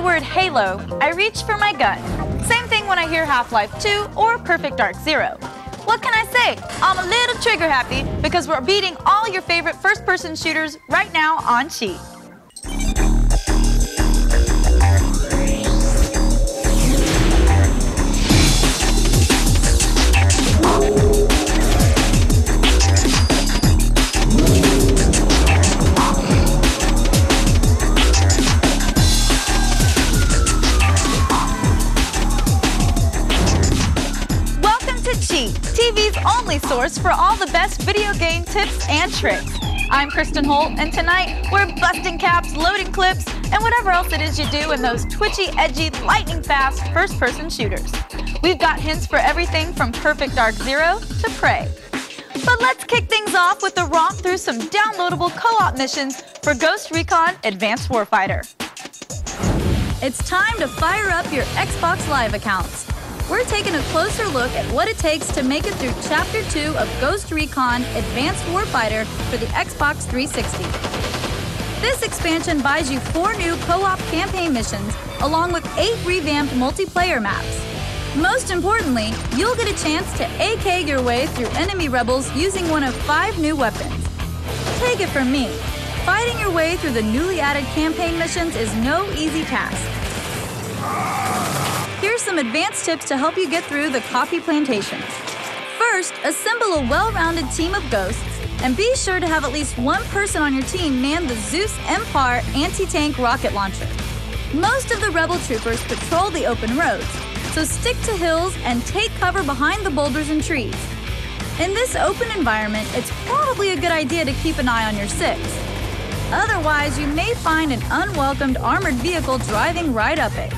word Halo, I reach for my gun. Same thing when I hear Half-Life 2 or Perfect Dark Zero. What can I say? I'm a little trigger happy because we're beating all your favorite first-person shooters right now on Cheat. TV's only source for all the best video game tips and tricks. I'm Kristen Holt, and tonight we're busting caps, loading clips, and whatever else it is you do in those twitchy, edgy, lightning-fast first-person shooters. We've got hints for everything from Perfect Dark Zero to Prey. But let's kick things off with a romp through some downloadable co-op missions for Ghost Recon Advanced Warfighter. It's time to fire up your Xbox Live accounts. We're taking a closer look at what it takes to make it through Chapter 2 of Ghost Recon Advanced Warfighter for the Xbox 360. This expansion buys you 4 new co-op campaign missions, along with 8 revamped multiplayer maps. Most importantly, you'll get a chance to AK your way through enemy rebels using one of 5 new weapons. Take it from me, fighting your way through the newly added campaign missions is no easy task. Here's some advanced tips to help you get through the coffee plantations. First, assemble a well-rounded team of ghosts, and be sure to have at least one person on your team man the Zeus Empire anti-tank rocket launcher. Most of the rebel troopers patrol the open roads, so stick to hills and take cover behind the boulders and trees. In this open environment, it's probably a good idea to keep an eye on your 6. Otherwise, you may find an unwelcomed armored vehicle driving right up it.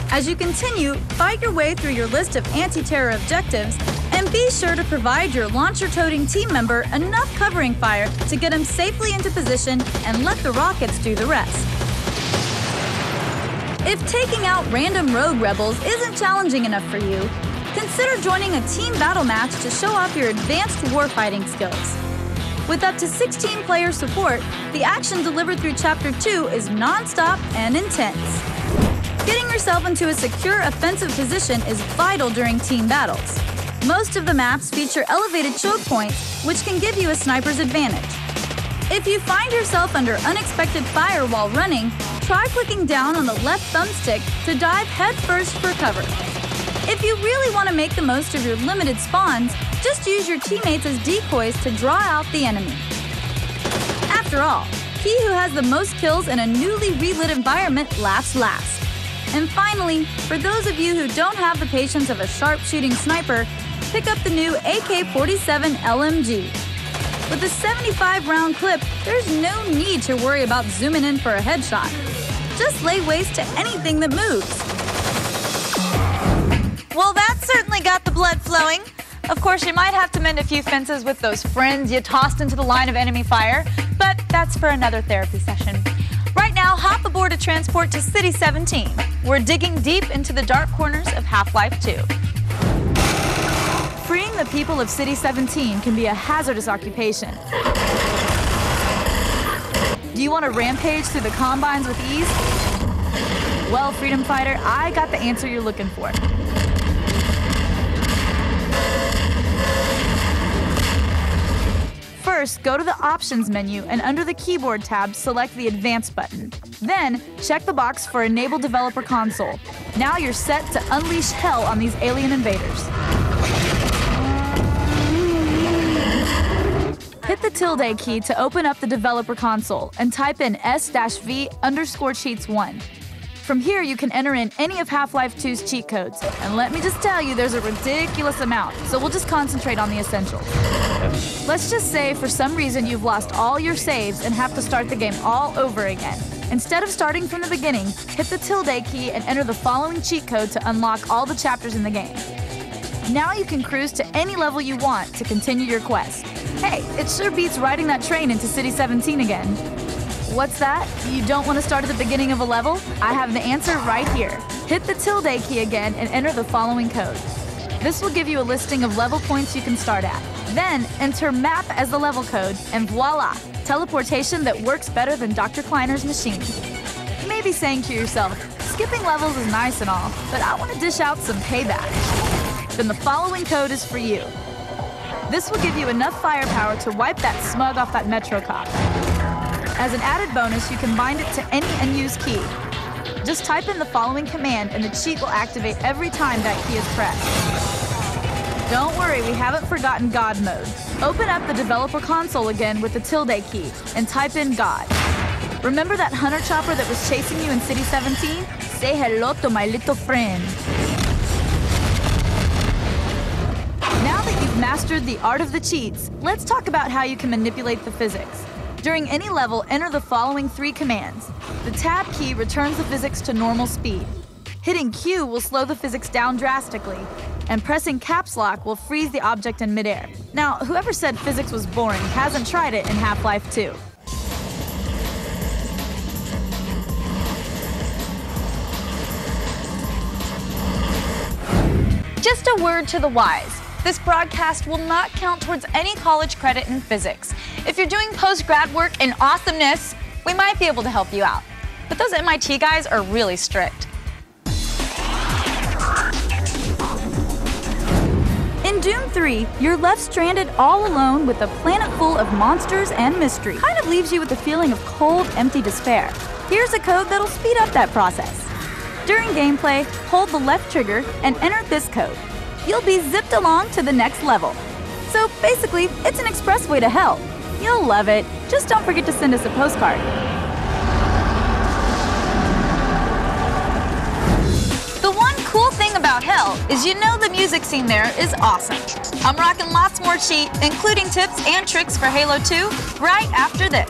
As you continue, fight your way through your list of anti-terror objectives, and be sure to provide your launcher-toting team member enough covering fire to get him safely into position and let the rockets do the rest. If taking out random rogue rebels isn't challenging enough for you, consider joining a team battle match to show off your advanced warfighting skills. With up to 16 player support, the action delivered through Chapter 2 is non-stop and intense. Getting yourself into a secure offensive position is vital during team battles. Most of the maps feature elevated choke points, which can give you a sniper's advantage. If you find yourself under unexpected fire while running, try clicking down on the left thumbstick to dive headfirst for cover. If you really want to make the most of your limited spawns, just use your teammates as decoys to draw out the enemy. After all, he who has the most kills in a newly relit environment laughs last. And finally, for those of you who don't have the patience of a sharpshooting sniper, pick up the new AK-47 LMG. With a 75-round clip, there's no need to worry about zooming in for a headshot. Just lay waste to anything that moves. Well, that certainly got the blood flowing. Of course, you might have to mend a few fences with those friends you tossed into the line of enemy fire, but that's for another therapy session. Right now, hop aboard a transport to City 17. We're digging deep into the dark corners of Half-Life 2. Freeing the people of City 17 can be a hazardous occupation. Do you want to rampage through the Combines with ease? Well, Freedom Fighter, I got the answer you're looking for. First, go to the Options menu and under the Keyboard tab, select the Advanced button. Then, check the box for Enable Developer Console. Now you're set to unleash hell on these alien invaders. Hit the tilde key to open up the Developer Console and type in S-V_cheats1. From here, you can enter in any of Half-Life 2's cheat codes. And let me just tell you, there's a ridiculous amount, so we'll just concentrate on the essentials. Let's just say for some reason you've lost all your saves and have to start the game all over again. Instead of starting from the beginning, hit the tilde key and enter the following cheat code to unlock all the chapters in the game. Now you can cruise to any level you want to continue your quest. Hey, it sure beats riding that train into City 17 again. What's that? You don't want to start at the beginning of a level? I have the answer right here. Hit the tilde key again and enter the following code. This will give you a listing of level points you can start at. Then enter map as the level code, and voila! Teleportation that works better than Dr. Kleiner's machine. may be saying to yourself, skipping levels is nice and all, but I want to dish out some payback. Then the following code is for you. This will give you enough firepower to wipe that smug off that Metro cop. As an added bonus, you can bind it to any unused key. Just type in the following command and the cheat will activate every time that key is pressed. Don't worry, we haven't forgotten God mode. Open up the developer console again with the tilde key and type in God. Remember that hunter chopper that was chasing you in City 17? Say hello to my little friend. Now that you've mastered the art of the cheats, let's talk about how you can manipulate the physics. During any level, enter the following 3 commands. The tab key returns the physics to normal speed. Hitting Q will slow the physics down drastically, and pressing caps lock will freeze the object in midair. Now, whoever said physics was boring hasn't tried it in Half-Life 2. Just a word to the wise. This broadcast will not count towards any college credit in physics. If you're doing post-grad work in awesomeness, we might be able to help you out. But those MIT guys are really strict. In Doom 3, you're left stranded all alone with a planet full of monsters and mystery. Kind of leaves you with a feeling of cold, empty despair. Here's a code that'll speed up that process. During gameplay, hold the left trigger and enter this code. You'll be zipped along to the next level. So basically, it's an expressway to hell. You'll love it. Just don't forget to send us a postcard. The one cool thing about hell is you know the music scene there is awesome. I'm rocking lots more cheat, including tips and tricks for Halo 2, right after this.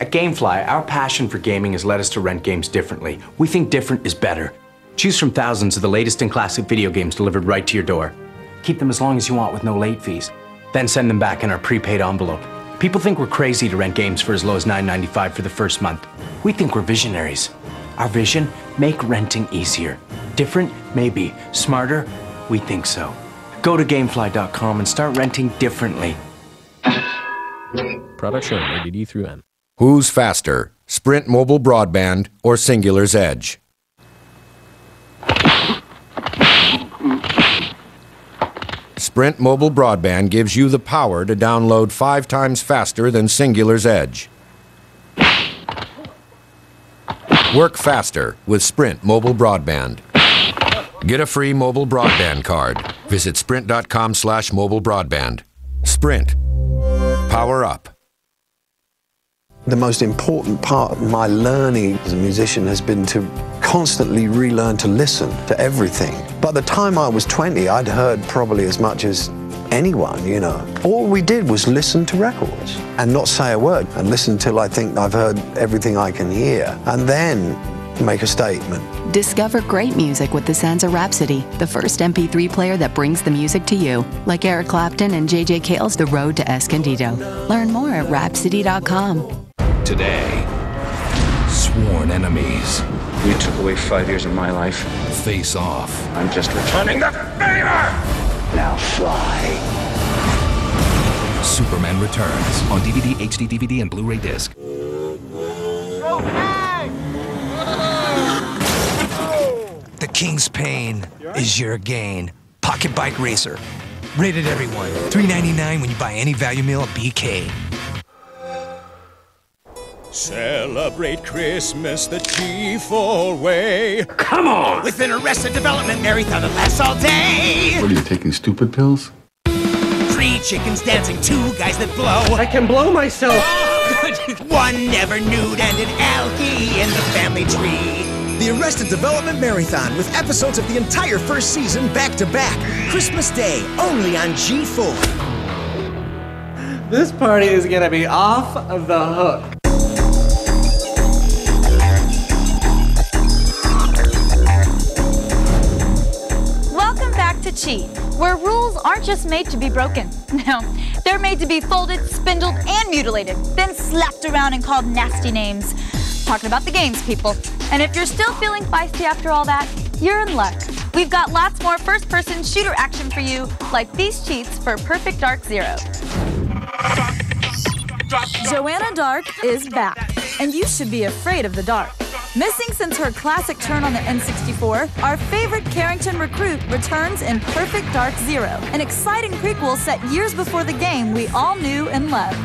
At Gamefly, our passion for gaming has led us to rent games differently. We think different is better. Choose from thousands of the latest and classic video games delivered right to your door. Keep them as long as you want with no late fees. Then send them back in our prepaid envelope. People think we're crazy to rent games for as low as $9.95 for the first month. We think we're visionaries. Our vision? Make renting easier. Different? Maybe. Smarter? We think so. Go to Gamefly.com and start renting differently. Product shown ADD through N. Who's faster, Sprint Mobile Broadband or Singular's Edge? Sprint Mobile Broadband gives you the power to download 5 times faster than Singular's Edge. Work faster with Sprint Mobile Broadband. Get a free mobile broadband card. Visit sprint.com/mobilebroadband. Sprint. Power up. The most important part of my learning as a musician has been to constantly relearn to listen to everything. By the time I was 20, I'd heard probably as much as anyone, you know. All we did was listen to records and not say a word and listen till I think I've heard everything I can hear and then make a statement. Discover great music with the Sansa Rhapsody, the first MP3 player that brings the music to you. Like Eric Clapton and J.J. Cale's The Road to Escondido. Learn more at Rhapsody.com. Today, sworn enemies You took away 5 years of my life. face off. I'm just returning the favor! Now fly. Superman Returns on DVD, HD DVD, and Blu-ray disc. The King's Pain is your gain. Pocket Bike Racer. Rated everyone. $3.99 when you buy any value meal at BK. Celebrate Christmas the G4 way. Come on! With an Arrested Development marathon that lasts all day. What are you, taking stupid pills? 3 chickens dancing, 2 guys that blow. I can blow myself. One never nude and an algae in the family tree. The Arrested Development Marathon with episodes of the entire first season back to back. Christmas Day, only on G4. This party is gonna be off the hook. Welcome back to Cheat, where rules aren't just made to be broken. No, they're made to be folded, spindled, and mutilated, then slapped around and called nasty names. Talking about the games, people. And if you're still feeling feisty after all that, you're in luck. We've got lots more first-person shooter action for you, like these cheats for Perfect Dark Zero. Joanna Dark is back, and you should be afraid of the dark. Missing since her classic turn on the N64, our favorite Carrington recruit returns in Perfect Dark Zero, an exciting prequel set years before the game we all knew and loved.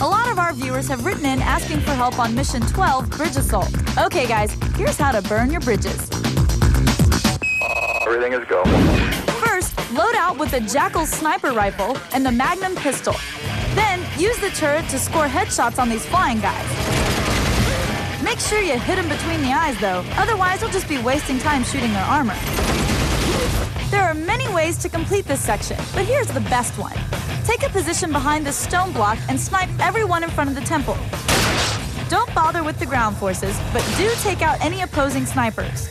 A lot of our viewers have written in asking for help on Mission 12, Bridge Assault. Okay guys, here's how to burn your bridges. Everything is go. First, load out with the Jackal sniper rifle and the Magnum pistol. Then, use the turret to score headshots on these flying guys. Make sure you hit them between the eyes though, otherwise you'll just be wasting time shooting their armor. There are many ways to complete this section, but here's the best one. Take a position behind this stone block and snipe everyone in front of the temple. Don't bother with the ground forces, but do take out any opposing snipers.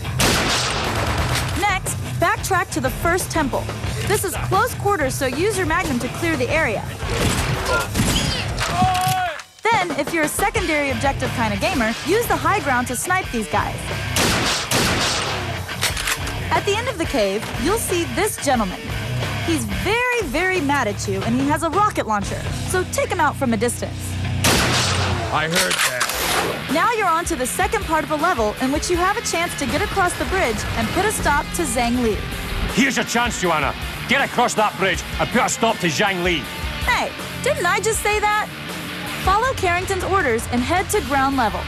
Next, backtrack to the first temple. This is close quarters, so use your Magnum to clear the area. Then, if you're a secondary objective kind of gamer, use the high ground to snipe these guys. At the end of the cave, you'll see this gentleman. He's very, very mad at you, and he has a rocket launcher, so take him out from a distance. I heard that. Now you're on to the second part of a level in which you have a chance to get across the bridge and put a stop to Zhang Li. Here's your chance, Joanna. Get across that bridge and put a stop to Zhang Li. Hey, didn't I just say that? Follow Carrington's orders and head to ground level.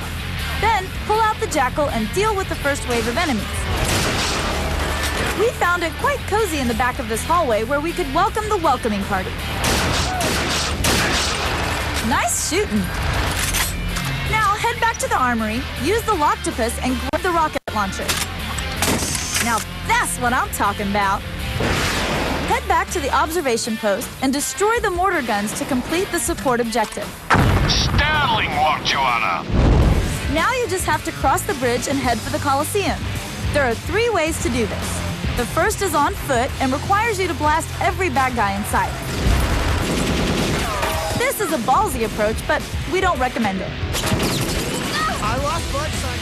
Then, pull out the Jackal and deal with the first wave of enemies. We found it quite cozy in the back of this hallway where we could welcome the welcoming party. Nice shooting. Now, head back to the armory, use the Loctopus, and grab the rocket launcher. Now, that's what I'm talking about. Head back to the observation post and destroy the mortar guns to complete the support objective. Sterling work, Joanna. Now you just have to cross the bridge and head for the Coliseum. There are 3 ways to do this. The first is on foot and requires you to blast every bad guy in sight. This is a ballsy approach, but we don't recommend it. I lost blood, son.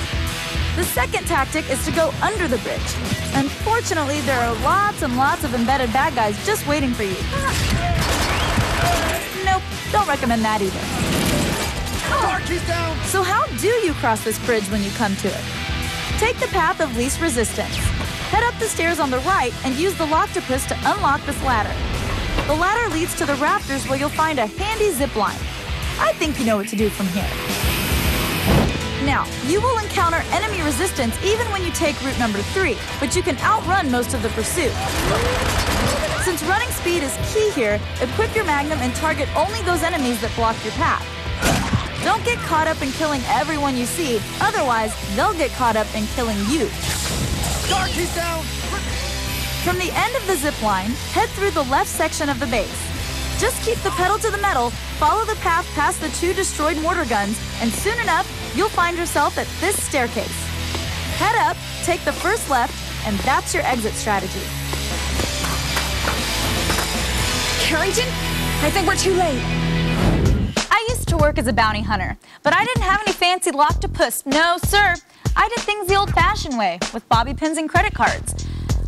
The second tactic is to go under the bridge. Unfortunately, there are lots and lots of embedded bad guys just waiting for you. Nope, don't recommend that either. He's down. So how do you cross this bridge when you come to it? Take the path of least resistance. Head up the stairs on the right and use the Loctopus to unlock this ladder. The ladder leads to the rafters where you'll find a handy zip line. I think you know what to do from here. Now, you will encounter enemy resistance even when you take route number 3, but you can outrun most of the pursuit. Since running speed is key here, equip your Magnum and target only those enemies that block your path. Don't get caught up in killing everyone you see, otherwise they'll get caught up in killing you. Dark, he's down. From the end of the zip line, head through the left section of the base. Just keep the pedal to the metal, follow the path past the 2 destroyed mortar guns, and soon enough, you'll find yourself at this staircase. Head up, take the first left, and that's your exit strategy. Carrington, I think we're too late. I used to work as a bounty hunter, but I didn't have any fancy Loctopus. No, sir. I did things the old-fashioned way, with bobby pins and credit cards.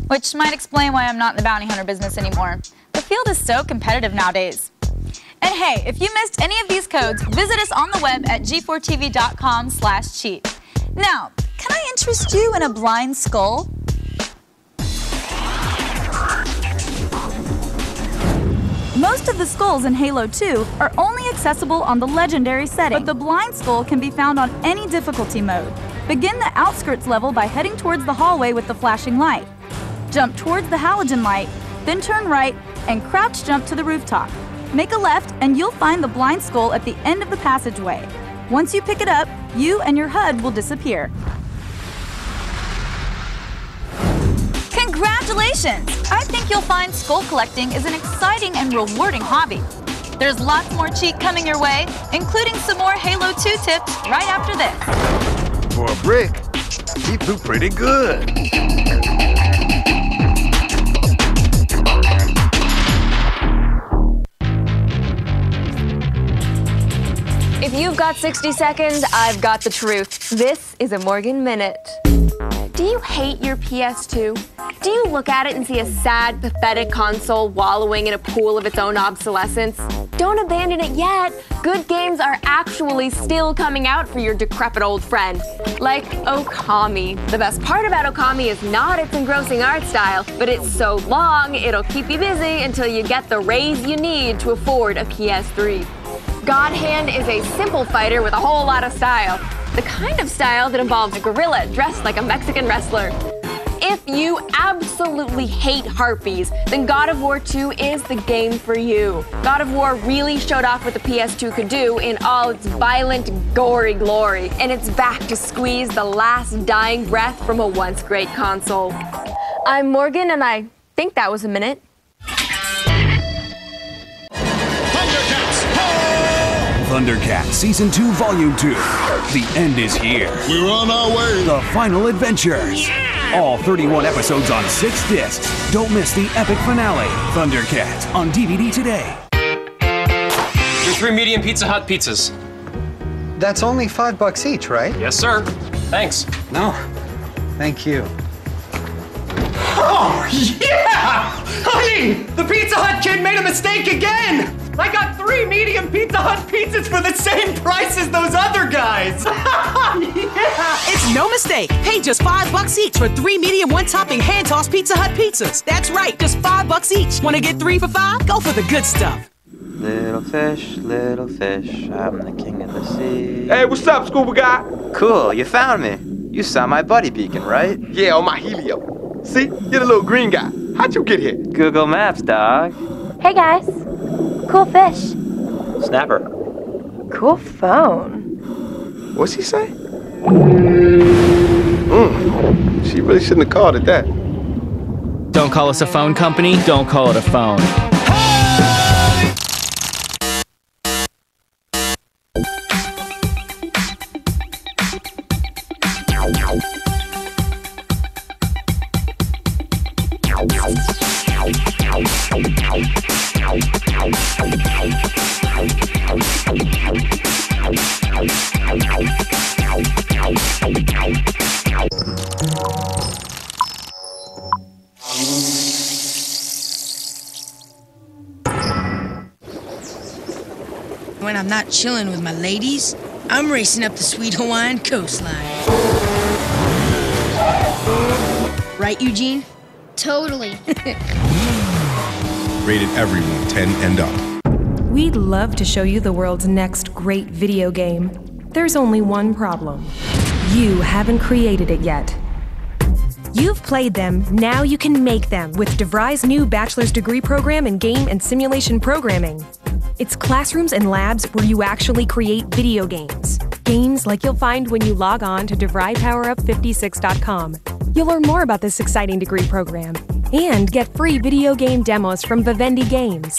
Which might explain why I'm not in the bounty hunter business anymore. The field is so competitive nowadays. And hey, if you missed any of these codes, visit us on the web at g4tv.com/cheat. Now, can I interest you in a blind skull? Most of the skulls in Halo 2 are only accessible on the legendary setting, but the blind skull can be found on any difficulty mode. Begin the outskirts level by heading towards the hallway with the flashing light. Jump towards the halogen light, then turn right and crouch jump to the rooftop. Make a left and you'll find the blind skull at the end of the passageway. Once you pick it up, you and your HUD will disappear. Congratulations! I think you'll find skull collecting is an exciting and rewarding hobby. There's lots more cheat coming your way, including some more Halo 2 tips right after this. For a brick, he flew pretty good. If you've got 60 seconds, I've got the truth. This is a Morgan Minute. Do you hate your PS2? Do you look at it and see a sad, pathetic console wallowing in a pool of its own obsolescence? Don't abandon it yet. Good games are actually still coming out for your decrepit old friend. Like Okami. The best part about Okami is not its engrossing art style, but it's so long, it'll keep you busy until you get the raise you need to afford a PS3. God Hand is a simple fighter with a whole lot of style. The kind of style that involves a gorilla dressed like a Mexican wrestler. If you absolutely hate harpies, then God of War 2 is the game for you. God of War really showed off what the PS2 could do in all its violent, gory glory, and it's back to squeeze the last dying breath from a once great console. I'm Morgan, and I think that was a minute. Thundercats Season 2, Volume 2. The end is here. We're on our way. The final adventures. Yeah! All 31 episodes on 6 discs. Don't miss the epic finale. Thundercats on DVD today. Your 3 medium Pizza Hut pizzas. That's only $5 each, right? Yes, sir. Thanks. No, thank you. Oh, yeah! Honey, the Pizza Hut kid made a mistake again! I got 3 medium Pizza Hut pizzas for the same price as those other guys! Yeah! It's no mistake. Pay just $5 each for 3 medium one-topping hand-tossed Pizza Hut pizzas. That's right, just $5 each. Want to get 3 for $5? Go for the good stuff. Little fish, I'm the king of the sea. Hey, what's up, scuba guy? Cool, you found me. You saw my buddy beacon, right? Yeah, on my Helio. See, you're the little green guy. How'd you get here? Google Maps, dog. Hey guys, cool fish. Snapper. Cool phone. What's he say? She really shouldn't have called it that. Don't call us a phone company, don't call it a phone. When I'm not chilling with my ladies, I'm racing up the sweet Hawaiian coastline. Right, Eugene? Totally. Rated everyone 10 and up. We'd love to show you the world's next great video game. There's only one problem. You haven't created it yet. You've played them, now you can make them with DeVry's new bachelor's degree program in game and simulation programming. It's classrooms and labs where you actually create video games. Games like you'll find when you log on to DeVryPowerUp56.com. You'll learn more about this exciting degree program and get free video game demos from Vivendi Games.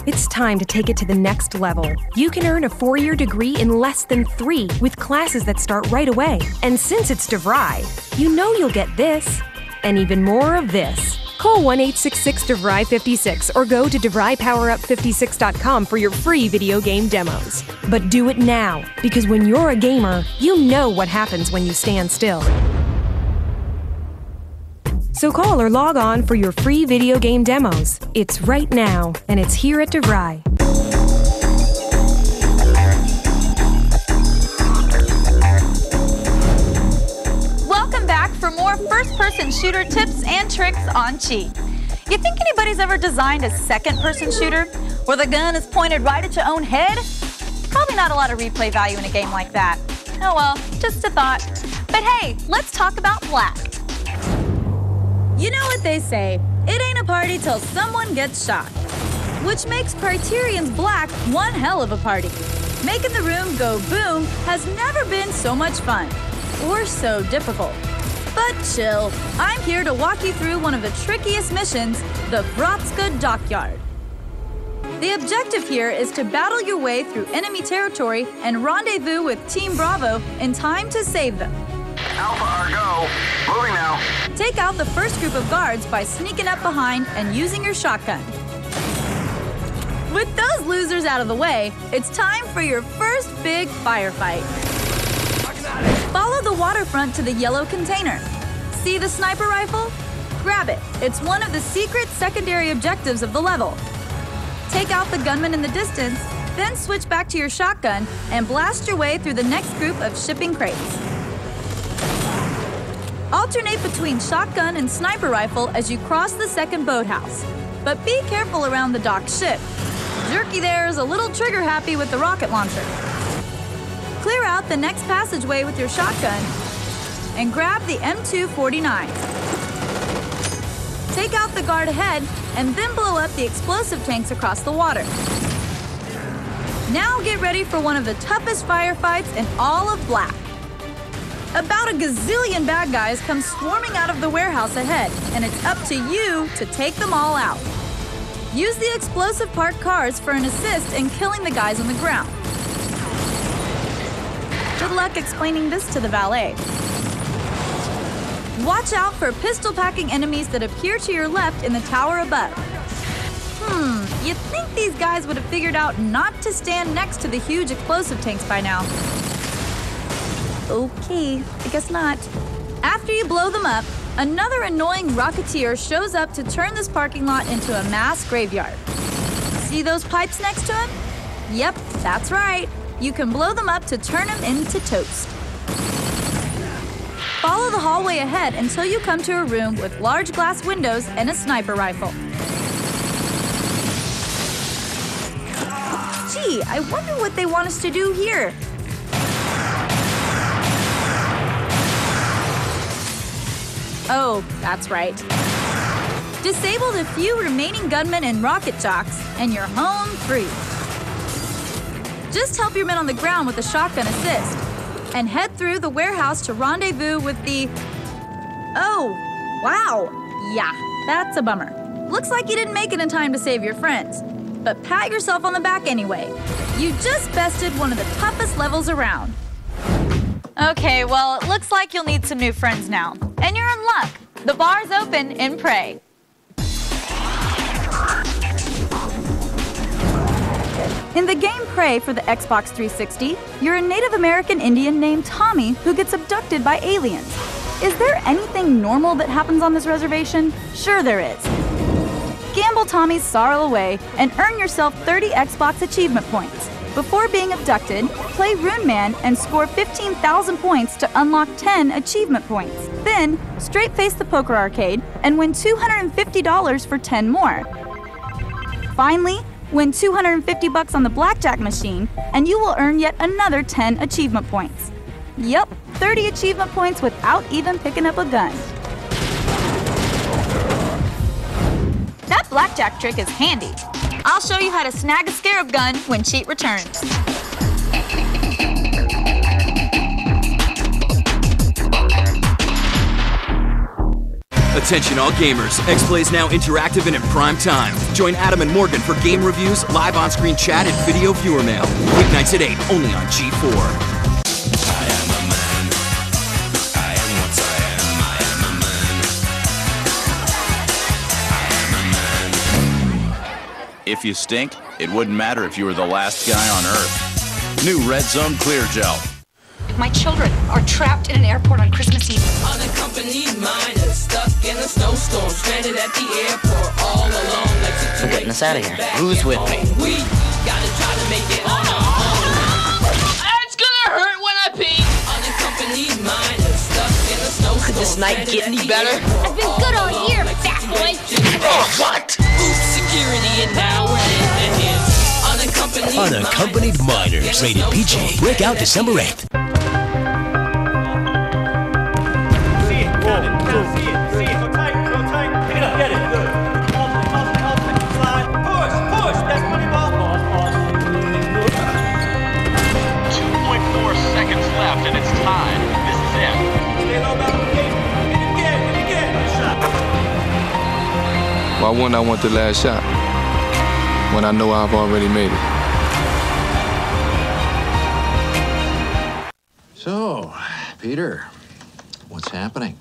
It's time to take it to the next level. You can earn a 4-year degree in less than 3 with classes that start right away. And since it's DeVry, you know you'll get this and even more of this. Call 1-866-DeVry56 or go to DeVryPowerUp56.com for your free video game demos. But do it now, because when you're a gamer, you know what happens when you stand still. So call or log on for your free video game demos. It's right now, and it's here at DeVry. Welcome back for more first-person shooter tips and tricks on Cheat. You think anybody's ever designed a second-person shooter where the gun is pointed right at your own head? Probably not a lot of replay value in a game like that. Oh well, just a thought. But hey, let's talk about Black. You know what they say, it ain't a party till someone gets shot. Which makes Criterion's Black one hell of a party. Making the room go boom has never been so much fun, or so difficult. But chill, I'm here to walk you through one of the trickiest missions, the Bratska Dockyard. The objective here is to battle your way through enemy territory and rendezvous with Team Bravo in time to save them. Alpha Argo, moving now. Take out the first group of guards by sneaking up behind and using your shotgun. With those losers out of the way, it's time for your first big firefight. Follow the waterfront to the yellow container. See the sniper rifle? Grab it. It's one of the secret secondary objectives of the level. Take out the gunman in the distance, then switch back to your shotgun and blast your way through the next group of shipping crates. Alternate between shotgun and sniper rifle as you cross the second boathouse. But be careful around the docked ship. Jerky there is a little trigger happy with the rocket launcher. Clear out the next passageway with your shotgun and grab the M249. Take out the guard ahead and then blow up the explosive tanks across the water. Now get ready for one of the toughest firefights in all of Black. About a gazillion bad guys come swarming out of the warehouse ahead, and it's up to you to take them all out. Use the explosive parked cars for an assist in killing the guys on the ground. Good luck explaining this to the valet. Watch out for pistol-packing enemies that appear to your left in the tower above. You'd think these guys would have figured out not to stand next to the huge explosive tanks by now. Okay, I guess not. After you blow them up, another annoying rocketeer shows up to turn this parking lot into a mass graveyard. See those pipes next to him? Yep, that's right. You can blow them up to turn them into toast. Follow the hallway ahead until you come to a room with large glass windows and a sniper rifle. Gee, I wonder what they want us to do here. Oh, that's right. Disable the few remaining gunmen and rocket jocks, and you're home free. Just help your men on the ground with a shotgun assist, and head through the warehouse to rendezvous with the... Oh, wow. Yeah, that's a bummer. Looks like you didn't make it in time to save your friends. But pat yourself on the back anyway. You just bested one of the toughest levels around. Okay, well, it looks like you'll need some new friends now. And you're in luck. The bar's open in Prey. In the game Prey for the Xbox 360, you're a Native American Indian named Tommy who gets abducted by aliens. Is there anything normal that happens on this reservation? Sure there is. Gamble Tommy's sorrow away and earn yourself 30 Xbox achievement points. Before being abducted, play Rune Man and score 15,000 points to unlock 10 achievement points. Then, straight face the poker arcade and win $250 for 10 more. Finally, win $250 on the blackjack machine and you will earn yet another 10 achievement points. Yep, 30 achievement points without even picking up a gun. That blackjack trick is handy. I'll show you how to snag a scarab gun when cheat returns. Attention all gamers, X-Play is now interactive and in prime time. Join Adam and Morgan for game reviews, live on-screen chat, and video viewer mail. Weeknights at 8, only on G4. If you stink, it wouldn't matter if you were the last guy on Earth. New Red Zone Clear Gel. My children are trapped in an airport on Christmas Eve. Unaccompanied minors stuck in a snowstorm, stranded at the airport all alone. I'm getting us out of here. Who's with me? We gotta try to make it on our own. It's gonna hurt when I pee. Unaccompanied minors stuck in a snowstorm. Could this night get any better? I've been good all year, fat boy. Oh, what? Oops, security, and now we're in the hills. Unaccompanied minors, rated PG. Breakout December 8th. Why wouldn't I want the last shot when I know I've already made it? So, Peter, what's happening?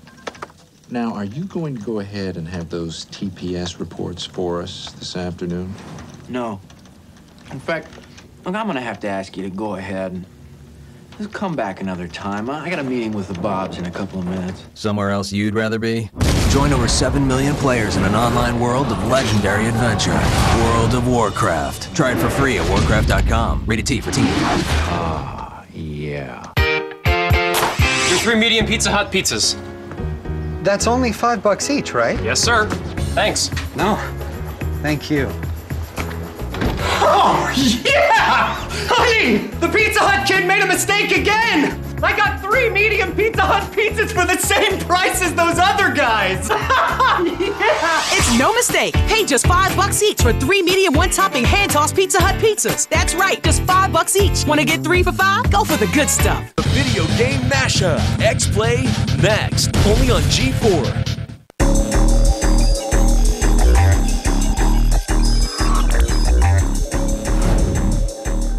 Now, are you going to go ahead and have those TPS reports for us this afternoon? No. In fact, look, I'm gonna have to ask you to go ahead and just come back another time. I got a meeting with the Bobs in a couple of minutes. Somewhere else you'd rather be? Join over 7 million players in an online world of legendary adventure. World of Warcraft. Try it for free at warcraft.com. Rated T for teen. Yeah. Your 3 medium Pizza Hut pizzas. That's only $5 each, right? Yes, sir. Thanks. No. Thank you. Oh, yeah! Honey, the Pizza Hut kid made a mistake again! I got 3 medium Pizza Hut pizzas for the same price as those other guys! Yeah! It's no mistake. Pay just $5 each for 3 medium one-topping hand-tossed Pizza Hut pizzas. That's right, just $5 each. Want to get 3 for $5? Go for the good stuff. The video game mashup. X-Play next. Only on G4.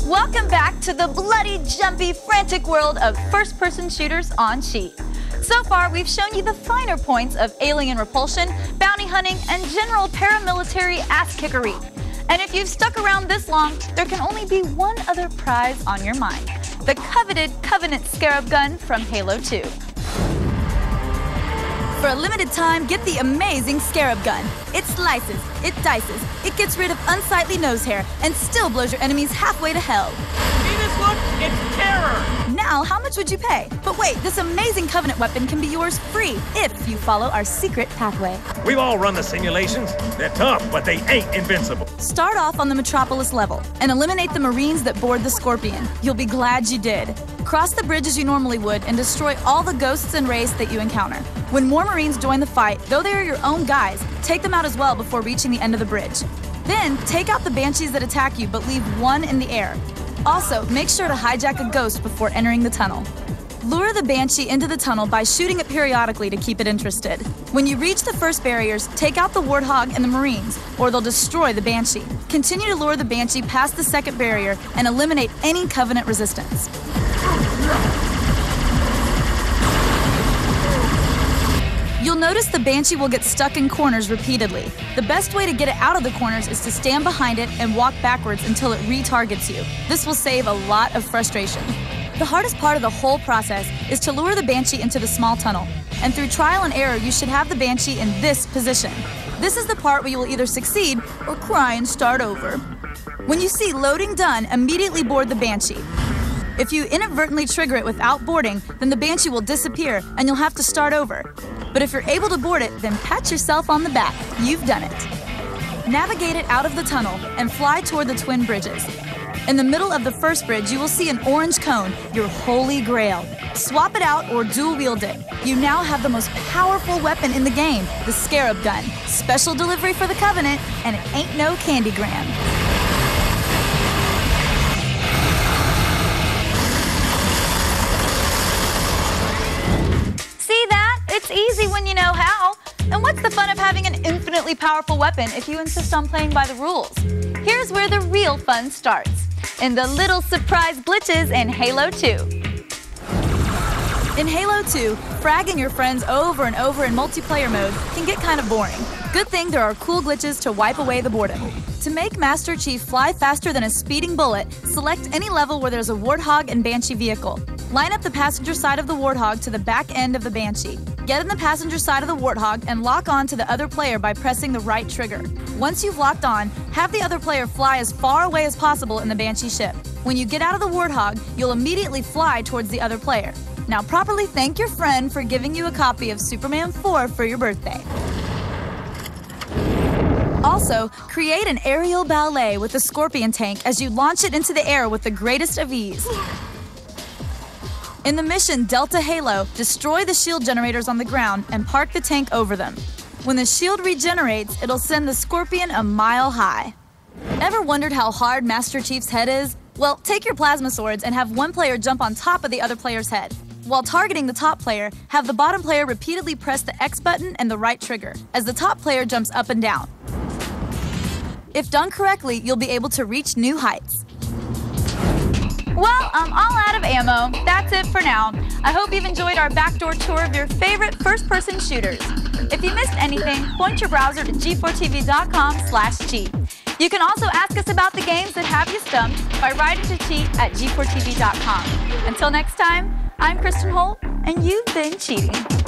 Welcome back to the bloody, jumpy, frantic world of first-person shooters on Cheat. So far, we've shown you the finer points of alien repulsion, bounty hunting, and general paramilitary ass-kickery. And if you've stuck around this long, there can only be one other prize on your mind: the coveted Covenant Scarab gun from Halo 2. For a limited time, get the amazing Scarab gun. It slices, it dices, it gets rid of unsightly nose hair, and still blows your enemies halfway to hell. See this look? It's terror! Now, how much would you pay? But wait, this amazing Covenant weapon can be yours free if you follow our secret pathway. We've all run the simulations. They're tough, but they ain't invincible. Start off on the Metropolis level and eliminate the Marines that board the Scorpion. You'll be glad you did. Cross the bridge as you normally would and destroy all the ghosts and wraiths that you encounter. When more Marines join the fight, though they are your own guys, take them out as well before reaching the end of the bridge. Then, take out the Banshees that attack you, but leave one in the air. Also, make sure to hijack a ghost before entering the tunnel. Lure the Banshee into the tunnel by shooting it periodically to keep it interested. When you reach the first barriers, take out the Warthog and the Marines, or they'll destroy the Banshee. Continue to lure the Banshee past the second barrier and eliminate any Covenant resistance. You'll notice the Banshee will get stuck in corners repeatedly. The best way to get it out of the corners is to stand behind it and walk backwards until it retargets you. This will save a lot of frustration. The hardest part of the whole process is to lure the Banshee into the small tunnel. And through trial and error, you should have the Banshee in this position. This is the part where you will either succeed or cry and start over. When you see loading done, immediately board the Banshee. If you inadvertently trigger it without boarding, then the Banshee will disappear and you'll have to start over. But if you're able to board it, then pat yourself on the back. You've done it. Navigate it out of the tunnel and fly toward the twin bridges. In the middle of the first bridge, you will see an orange cone, your holy grail. Swap it out or dual wield it. You now have the most powerful weapon in the game, the Scarab gun. Special delivery for the Covenant, and it ain't no Candygram. See that? It's easy when you know how. And what's the fun of having an infinitely powerful weapon if you insist on playing by the rules? Here's where the real fun starts. In the little surprise glitches in Halo 2. In Halo 2, fragging your friends over and over in multiplayer mode can get kind of boring. Good thing there are cool glitches to wipe away the boredom. To make Master Chief fly faster than a speeding bullet, select any level where there's a Warthog and Banshee vehicle. Line up the passenger side of the Warthog to the back end of the Banshee. Get in the passenger side of the Warthog and lock on to the other player by pressing the right trigger. Once you've locked on, have the other player fly as far away as possible in the Banshee ship. When you get out of the Warthog, you'll immediately fly towards the other player. Now properly thank your friend for giving you a copy of Superman 4 for your birthday. Also, create an aerial ballet with the Scorpion tank as you launch it into the air with the greatest of ease. In the mission Delta Halo, destroy the shield generators on the ground and park the tank over them. When the shield regenerates, it'll send the Scorpion a mile high. Ever wondered how hard Master Chief's head is? Well, take your plasma swords and have one player jump on top of the other player's head. While targeting the top player, have the bottom player repeatedly press the X button and the right trigger, as the top player jumps up and down. If done correctly, you'll be able to reach new heights. Well, I'm all out of ammo. That's it for now. I hope you've enjoyed our backdoor tour of your favorite first-person shooters. If you missed anything, point your browser to g4tv.com/cheat. You can also ask us about the games that have you stumped by writing to cheat at g4tv.com. Until next time, I'm Kristen Holt, and you've been cheating.